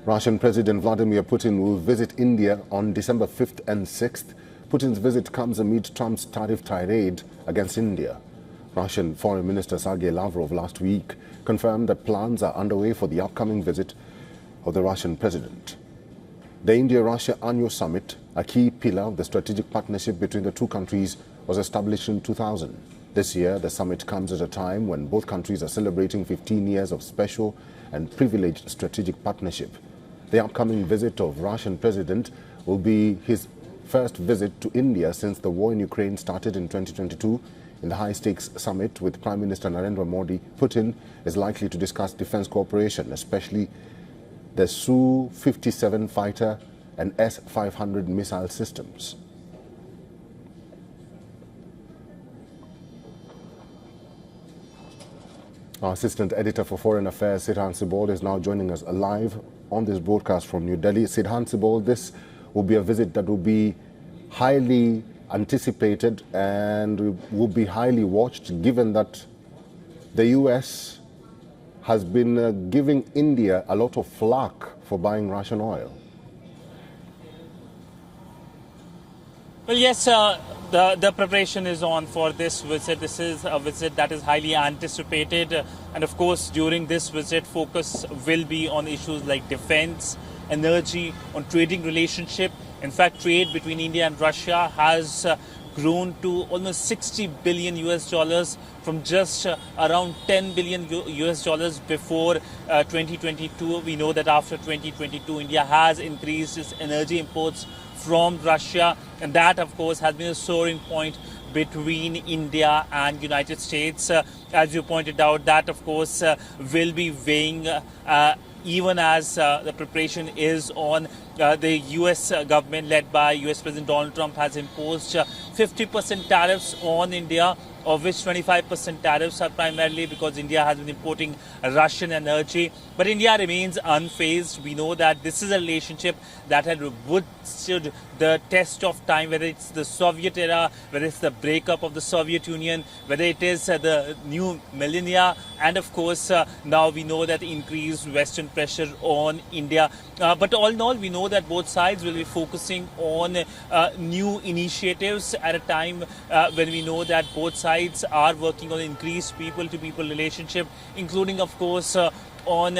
Russian President Vladimir Putin will visit India on December 5th and 6th. Putin's visit comes amid Trump's tariff tirade against India. Russian Foreign Minister Sergei Lavrov last week confirmed that plans are underway for the upcoming visit of the Russian president. The India-Russia annual summit, a key pillar of the strategic partnership between the two countries, was established in 2000. This year, the summit comes at a time when both countries are celebrating 15 years of special and privileged strategic partnership. The upcoming visit of Russian president will be his first visit to India since the war in Ukraine started in 2022. In the high-stakes summit with Prime Minister Narendra Modi, Putin is likely to discuss defense cooperation, especially the Su-57 fighter and S-500 missile systems. Our assistant editor for Foreign Affairs, Sidhan Sibol, is now joining us live on this broadcast from New Delhi. Sidhan Sibol, this will be a visit that will be highly anticipated and will be highly watched, given that the US has been giving India a lot of flack for buying Russian oil. Well, yes, the preparation is on for this visit. This is a visit that is highly anticipated. And of course, during this visit, focus will be on issues like defense, energy, on trading relationship. In fact, trade between India and Russia has grown to almost 60 billion US dollars from just around 10 billion US dollars before 2022. We know that after 2022, India has increased its energy imports from Russia, and that of course has been a soaring point between India and United States. As you pointed out, that of course will be weighing even as the preparation is on. The US government led by US President Donald Trump has imposed 50% tariffs on India, of which 25% tariffs are primarily because India has been importing Russian energy. But India remains unfazed. We know that this is a relationship that had withstood the test of time, whether it's the Soviet era, whether it's the breakup of the Soviet Union, whether it is the new millennia, and of course now we know that increased Western pressure on India. But all in all, we know that both sides will be focusing on new initiatives at a time when we know that both sides are working on increased people-to-people relationship, including of course on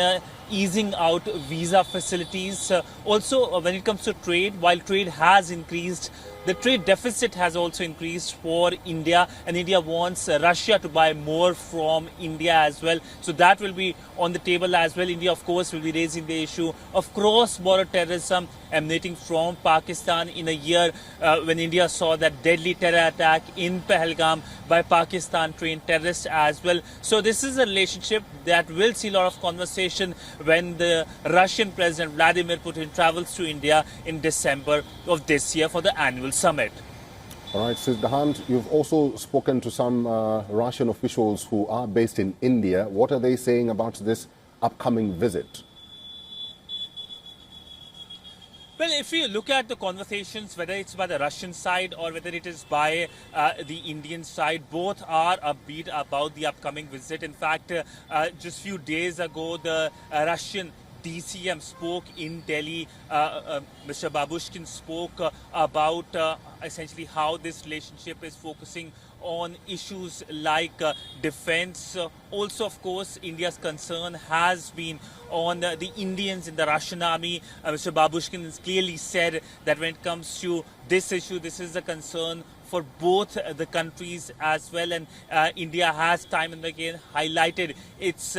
easing out visa facilities. Also, when it comes to trade, while trade has increased, the trade deficit has also increased for India, and India wants Russia to buy more from India as well. So that will be on the table as well. India, of course, will be raising the issue of cross-border terrorism emanating from Pakistan in a year when India saw that deadly terror attack in Pahalgam by Pakistan-trained terrorists as well. So this is a relationship that will see a lot of conversation when the Russian President Vladimir Putin travels to India in December of this year for the annual summit. All right, Sidhan, you've also spoken to some Russian officials who are based in India. What are they saying about this upcoming visit? Well, if you look at the conversations, whether it's by the Russian side or whether it is by the Indian side, both are upbeat about the upcoming visit. In fact, just a few days ago, the Russian DCM spoke in Delhi. Mr. Babushkin spoke about essentially how this relationship is focusing on issues like defense. Also, of course, India's concern has been on the Indians in the Russian army. Mr. Babushkin has clearly said that when it comes to this issue, this is a concern for both the countries as well, and India has time and again highlighted its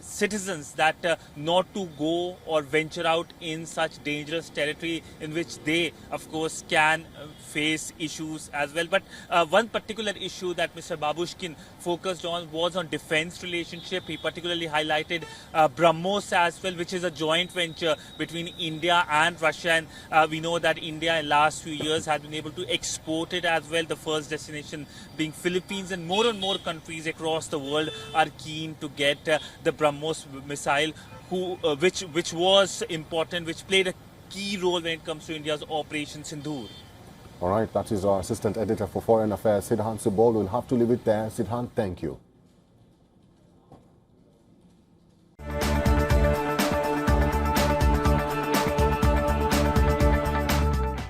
citizens that not to go or venture out in such dangerous territory in which they, of course, can face issues as well. But one particular issue that Mr. Babushkin focused on was on defense relationship. He particularly highlighted BrahMos as well, which is a joint venture between India and Russia. And we know that India in the last few years has been able to export it as well, the first destination being Philippines, and more countries across the world are keen to get the BrahMos missile, which was important, which played a key role when it comes to India's Operation Sindoor. All right, that is our assistant editor for Foreign Affairs, Sidhan Sibol. We'll have to leave it there. Sidhan, thank you.